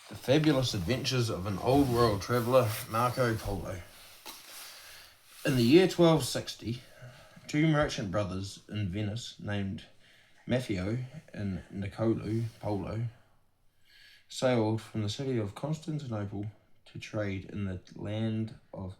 The Fabulous Adventures of an Old World Traveller, Marco Polo. In the year 1260, two merchant brothers in Venice named Maffeo and Niccolo Polo sailed from the city of Constantinople to trade in the land of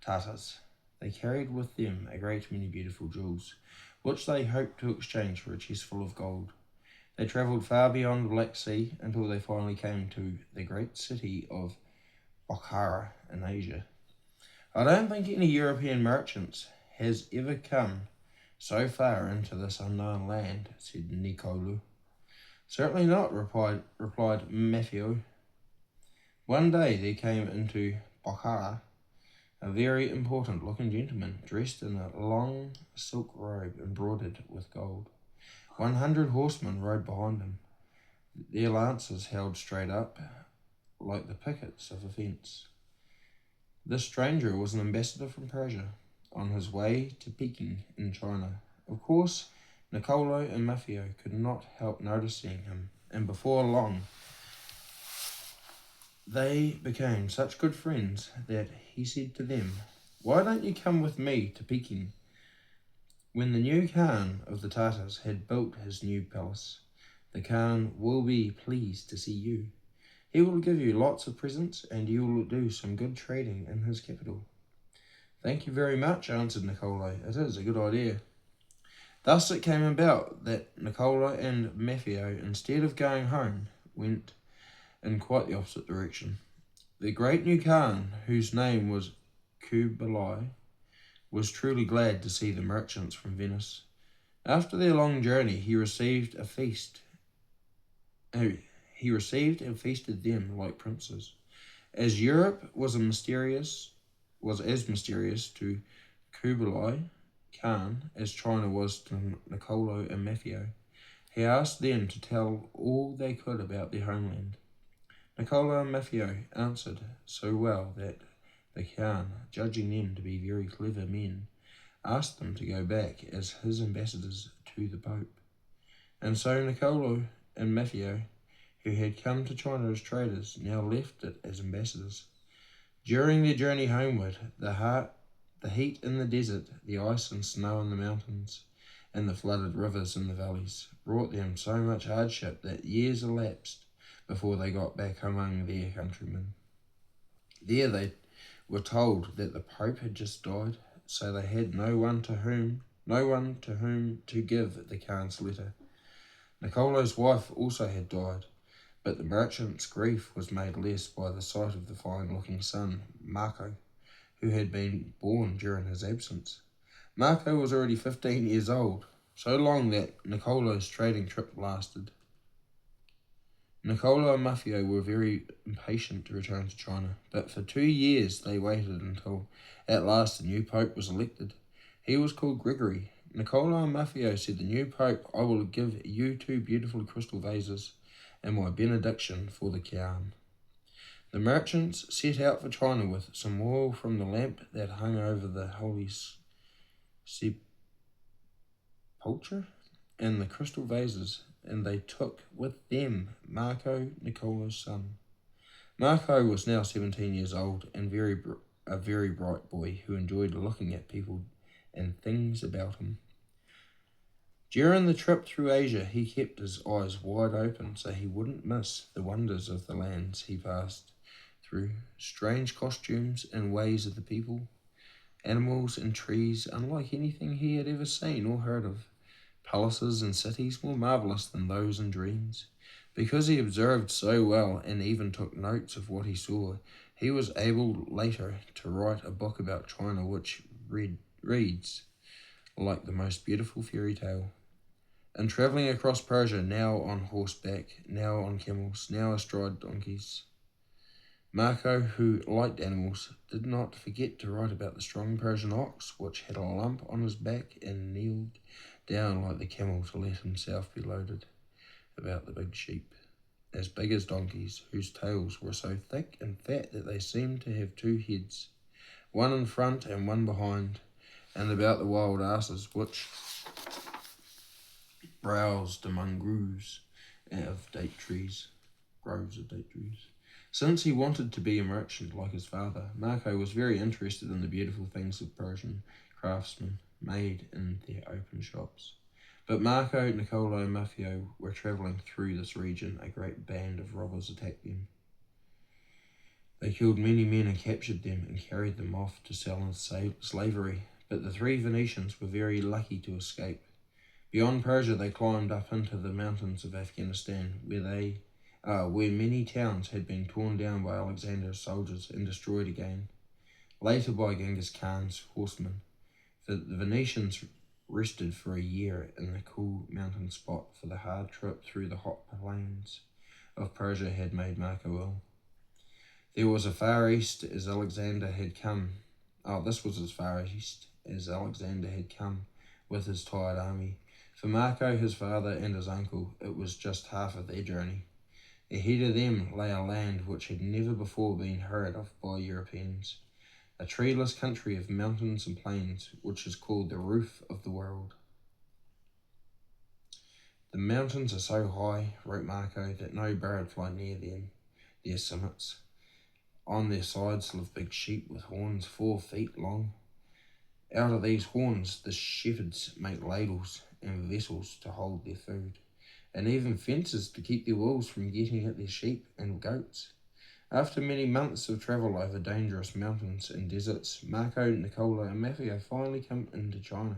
Tartars. They carried with them a great many beautiful jewels, which they hoped to exchange for a chest full of gold. They travelled far beyond the Black Sea until they finally came to the great city of Bokhara in Asia. I don't think any European merchants has ever come so far into this unknown land, said Nicolo. Certainly not, replied Maffeo. One day there came into Bokhara a very important looking gentleman dressed in a long silk robe embroidered with gold. 100 horsemen rode behind him, their lances held straight up like the pickets of a fence. This stranger was an ambassador from Persia, on his way to Peking in China. Of course, Niccolo and Maffeo could not help noticing him, and before long they became such good friends that he said to them, "Why don't you come with me to Peking?" When the new Khan of the Tartars had built his new palace, the Khan will be pleased to see you. He will give you lots of presents, and you will do some good trading in his capital. Thank you very much, answered Niccolo. It is a good idea. Thus it came about that Niccolo and Maffeo, instead of going home, went in quite the opposite direction. The great new Khan, whose name was Kublai, was truly glad to see the merchants from Venice. After their long journey, he received and feasted them like princes. As Europe was as mysterious to Kublai Khan as China was to Niccolo and Maffeo, he asked them to tell all they could about their homeland. Niccolo and Maffeo answered so well that the Khan, judging them to be very clever men, asked them to go back as his ambassadors to the Pope. And so Niccolo and Maffeo, who had come to China as traders, now left it as ambassadors. During their journey homeward, the heat in the desert, the ice and snow in the mountains, and the flooded rivers in the valleys brought them so much hardship that years elapsed before they got back among their countrymen. There they were told that the Pope had just died, so they had no one to whom to give the Khan's letter. Niccolo's wife also had died, but the merchant's grief was made less by the sight of the fine-looking son, Marco, who had been born during his absence. Marco was already 15 years old, so long that Niccolo's trading trip lasted. Niccolo and Maffeo were very impatient to return to China, but for 2 years they waited until at last a new pope was elected. He was called Gregory. Niccolo and Maffeo said, "The new pope, I will give you 2 beautiful crystal vases and my benediction for the Khan." The merchants set out for China with some oil from the lamp that hung over the holy sepulchre and the crystal vases, and they took with them Marco, Niccolo's son. Marco was now 17 years old and a very bright boy who enjoyed looking at people and things about him. During the trip through Asia, he kept his eyes wide open so he wouldn't miss the wonders of the lands he passed through, strange costumes and ways of the people, animals and trees unlike anything he had ever seen or heard of, palaces and cities more marvellous than those in dreams. Because he observed so well and even took notes of what he saw, he was able later to write a book about China which reads like the most beautiful fairy tale. And travelling across Persia, now on horseback, now on camels, now astride donkeys, Marco, who liked animals, did not forget to write about the strong Persian ox, which had a lump on his back and kneeled down like the camel to let himself be loaded, about the big sheep, as big as donkeys, whose tails were so thick and fat that they seemed to have 2 heads, one in front and one behind, and about the wild asses which browsed among groves of date trees. Since he wanted to be a merchant like his father, Marco was very interested in the beautiful things of Persian craftsmen made in their open shops. But Marco, Niccolo, and Maffeo were travelling through this region. A great band of robbers attacked them. They killed many men and captured them and carried them off to sell in slavery. But the three Venetians were very lucky to escape. Beyond Persia, they climbed up into the mountains of Afghanistan, where many towns had been torn down by Alexander's soldiers and destroyed again, later by Genghis Khan's horsemen. The Venetians rested for a year in the cool mountain spot, for the hard trip through the hot plains of Persia had made Marco ill. There was as far east as Alexander had come. This was as far east as Alexander had come with his tired army. For Marco, his father, and his uncle, it was just half of their journey. Ahead of them lay a land which had never before been heard of by Europeans, a treeless country of mountains and plains, which is called the roof of the world. The mountains are so high, wrote Marco, that no bird fly near them, their summits. On their sides live big sheep with horns 4 feet long. Out of these horns the shepherds make ladles and vessels to hold their food, and even fences to keep their wolves from getting at their sheep and goats. After many months of travel over dangerous mountains and deserts, Marco, Niccolo, and Maffeo finally come into China.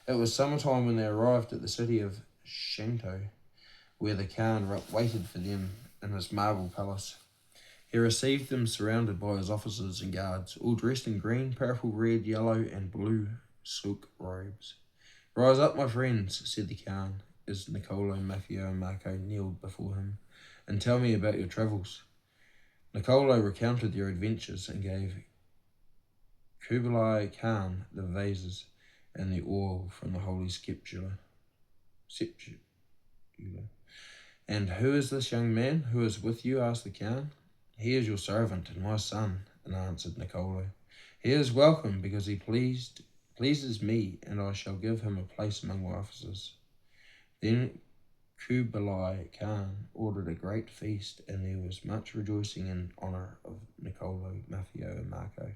It was summertime when they arrived at the city of Shantou, where the Khan waited for them in his marble palace. He received them surrounded by his officers and guards, all dressed in green, purple, red, yellow, and blue silk robes. "Rise up, my friends," said the Khan, as Niccolo, Maffeo, and Marco kneeled before him, "and tell me about your travels." Niccolo recounted their adventures and gave Kublai Khan the vases and the oil from the holy scepter. "And who is this young man who is with you?" asked the Khan. "He is your servant and my son," answered Niccolo. "He is welcome because he pleases me, and I shall give him a place among my officers." Then Kublai Khan ordered a great feast, and there was much rejoicing in honour of Niccolo, Maffeo, and Marco.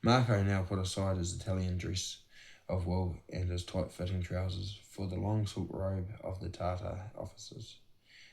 Marco now put aside his Italian dress of wool and his tight-fitting trousers for the long silk robe of the Tartar officers.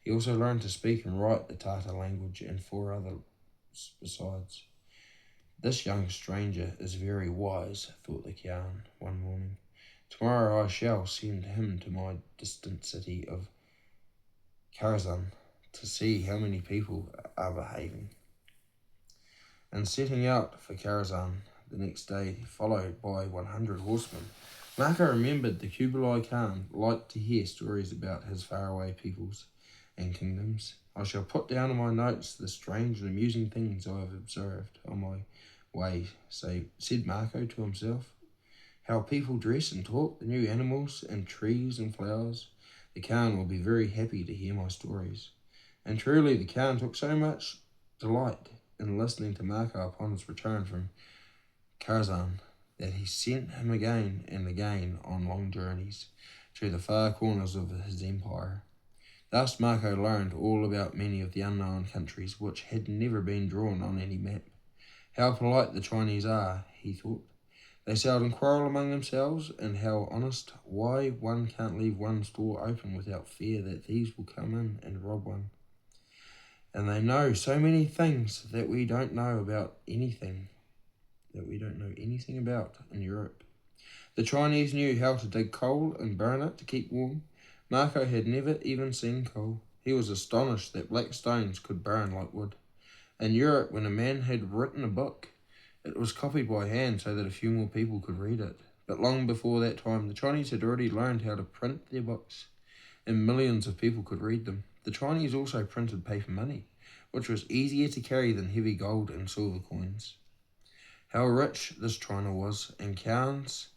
He also learned to speak and write the Tartar language and 4 others besides. "This young stranger is very wise," thought the Khan one morning. "Tomorrow I shall send him to my distant city of Karazan to see how many people are behaving." And setting out for Karazan the next day, followed by 100 horsemen, Marco remembered the Kublai Khan liked to hear stories about his faraway peoples and kingdoms. "I shall put down in my notes the strange and amusing things I have observed on my way," said Marco to himself. "How people dress and talk, the new animals and trees and flowers. The Khan will be very happy to hear my stories." And truly the Khan took so much delight in listening to Marco upon his return from Karazan that he sent him again and again on long journeys to the far corners of his empire. Thus Marco learned all about many of the unknown countries which had never been drawn on any map. How polite the Chinese are, he thought. They seldom quarrel among themselves, and how honest. Why one can't leave one's door open without fear that thieves will come in and rob one. And they know so many things that we don't know anything about in Europe. The Chinese knew how to dig coal and burn it to keep warm. Marco had never even seen coal. He was astonished that black stones could burn like wood. In Europe, when a man had written a book, it was copied by hand so that a few more people could read it. But long before that time, the Chinese had already learned how to print their books, and millions of people could read them. The Chinese also printed paper money, which was easier to carry than heavy gold and silver coins. How rich this China was, and Khan's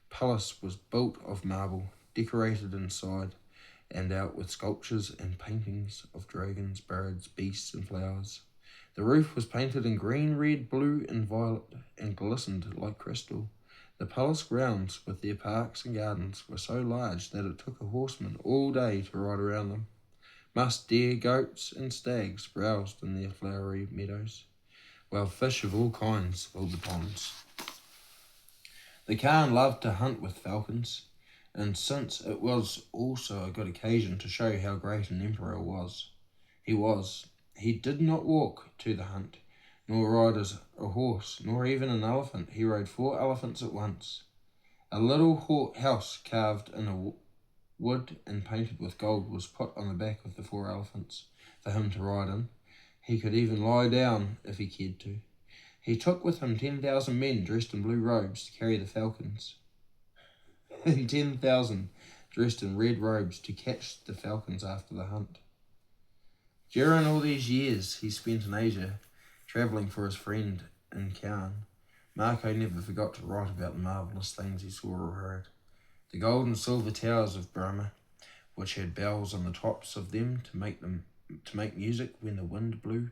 palace was built of marble, decorated inside and out with sculptures and paintings of dragons, birds, beasts, and flowers. The roof was painted in green, red, blue, and violet, and glistened like crystal. The palace grounds, with their parks and gardens, were so large that it took a horseman all day to ride around them. Musk deer, goats, and stags browsed in their flowery meadows, while fish of all kinds filled the ponds. The Khan loved to hunt with falcons, and since it was also a good occasion to show how great an emperor he did not walk to the hunt, nor ride a horse, nor even an elephant. He rode 4 elephants at once. A little house carved in wood and painted with gold was put on the back of the 4 elephants for him to ride in. He could even lie down if he cared to. He took with him 10,000 men dressed in blue robes to carry the falcons, and 10,000 dressed in red robes to catch the falcons after the hunt. During all these years he spent in Asia, travelling for his friend in Khan, Marco never forgot to write about the marvellous things he saw or heard. The gold and silver towers of Burma, which had bells on the tops of them to make music when the wind blew,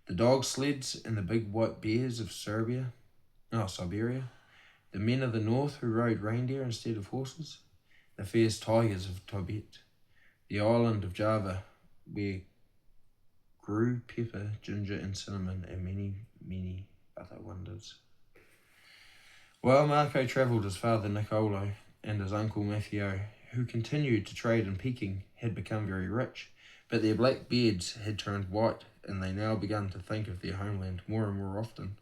the dog sleds and the big white bears of Siberia, the men of the north who rode reindeer instead of horses, the fierce tigers of Tibet, the island of Java, where grew pepper, ginger, and cinnamon, and many, many other wonders. While Marco travelled, his father Niccolo and his uncle Maffeo, who continued to trade in Peking, had become very rich, but their black beards had turned white, and they now began to think of their homeland more and more often.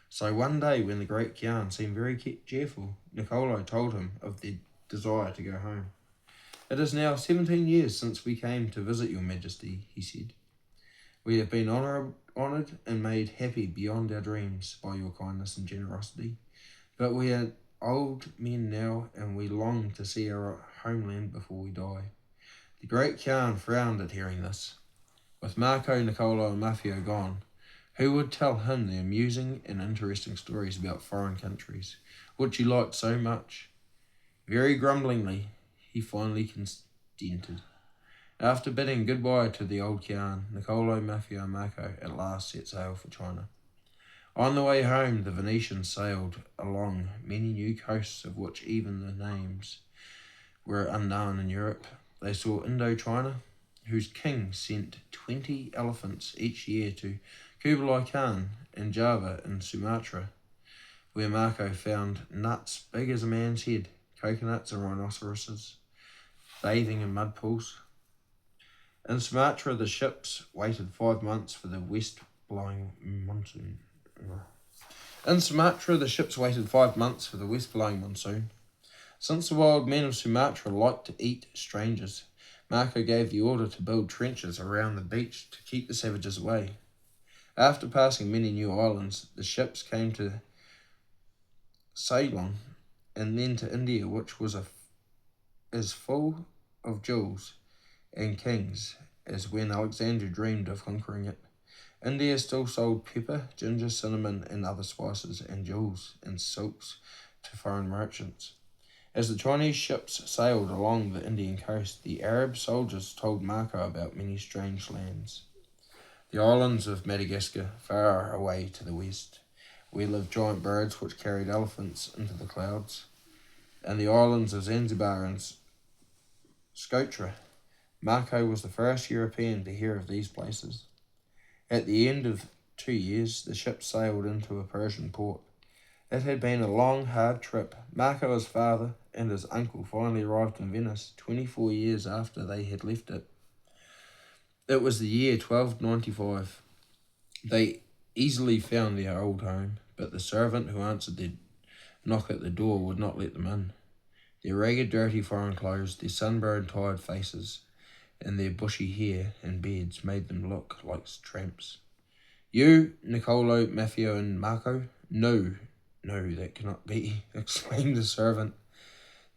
So one day, when the great Khan seemed very cheerful, Niccolo told him of their desire to go home. "It is now 17 years since we came to visit your majesty," he said. "We have been honoured and made happy beyond our dreams by your kindness and generosity. But we are old men now, and we long to see our homeland before we die." The great Khan frowned at hearing this. With Marco, Niccolo, and Maffeo gone, who would tell him the amusing and interesting stories about foreign countries, which he liked so much? Very grumblingly, he finally consented. After bidding goodbye to the old Khan, Niccolo, Maffeo, and Marco at last set sail for China. On the way home, the Venetians sailed along many new coasts of which even the names were unknown in Europe. They saw Indochina, whose king sent 20 elephants each year to Kublai Khan, and Java and Sumatra, where Marco found nuts big as a man's head, coconuts and rhinoceroses, bathing in mud pools. In Sumatra, the ships waited 5 months for the west-blowing monsoon. Since the wild men of Sumatra liked to eat strangers, Marco gave the order to build trenches around the beach to keep the savages away. After passing many new islands, the ships came to Ceylon and then to India, which was as full of jewels and kings as when Alexander dreamed of conquering it. India still sold pepper, ginger, cinnamon, and other spices, and jewels and silks to foreign merchants. As the Chinese ships sailed along the Indian coast, the Arab soldiers told Marco about many strange lands. The islands of Madagascar, far away to the west, where lived giant birds which carried elephants into the clouds, and the islands of Zanzibar and Socotra. Marco was the first European to hear of these places. At the end of 2 years, the ship sailed into a Persian port. It had been a long, hard trip. Marco, his father, and his uncle finally arrived in Venice 24 years after they had left it. It was the year 1295. They easily found their old home, but the servant who answered their knock at the door would not let them in. Their ragged, dirty foreign clothes, their sunburned, tired faces, and their bushy hair and beards made them look like tramps. "You, Niccolo, Maffeo, and Marco? No, that cannot be," exclaimed the servant.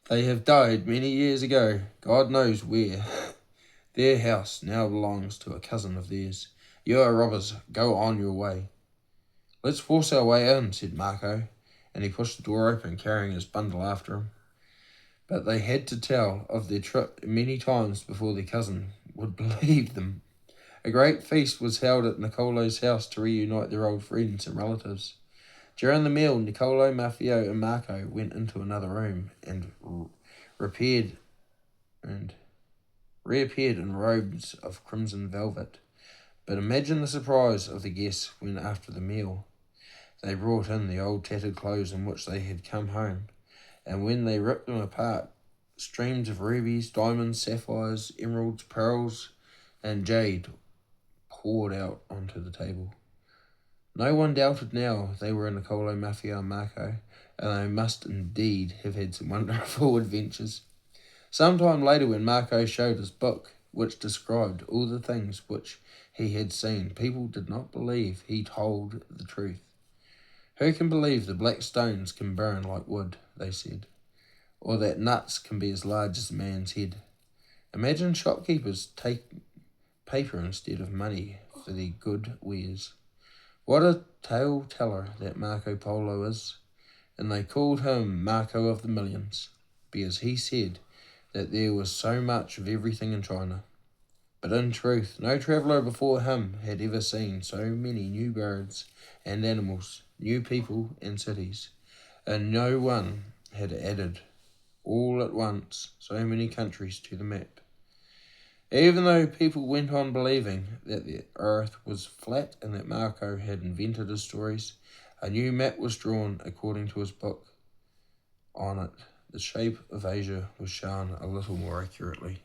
"They have died many years ago, God knows where. Their house now belongs to a cousin of theirs. You are robbers, go on your way." "Let's force our way in," said Marco, and he pushed the door open, carrying his bundle after him. But they had to tell of their trip many times before their cousin would believe them. A great feast was held at Niccolo's house to reunite their old friends and relatives. During the meal, Niccolo, Maffeo, and Marco went into another room and repaired reappeared in robes of crimson velvet. But imagine the surprise of the guests when, after the meal, they brought in the old tattered clothes in which they had come home, and when they ripped them apart, streams of rubies, diamonds, sapphires, emeralds, pearls, and jade poured out onto the table. No one doubted now they were Nicolo, Mafia, and Marco, and they must indeed have had some wonderful adventures. Some time later, when Marco showed his book, which described all the things which he had seen, people did not believe he told the truth. Who can believe the black stones can burn like wood, they said, or that nuts can be as large as a man's head? Imagine shopkeepers take paper instead of money for their good wares. What a tale teller that Marco Polo is, and they called him Marco of the Millions, because he said that there was so much of everything in China. But in truth, no traveller before him had ever seen so many new birds and animals, new people and cities, and no one had added all at once so many countries to the map. Even though people went on believing that the earth was flat and that Marco had invented his stories, a new map was drawn according to his book. On it, the shape of Asia was shown a little more accurately.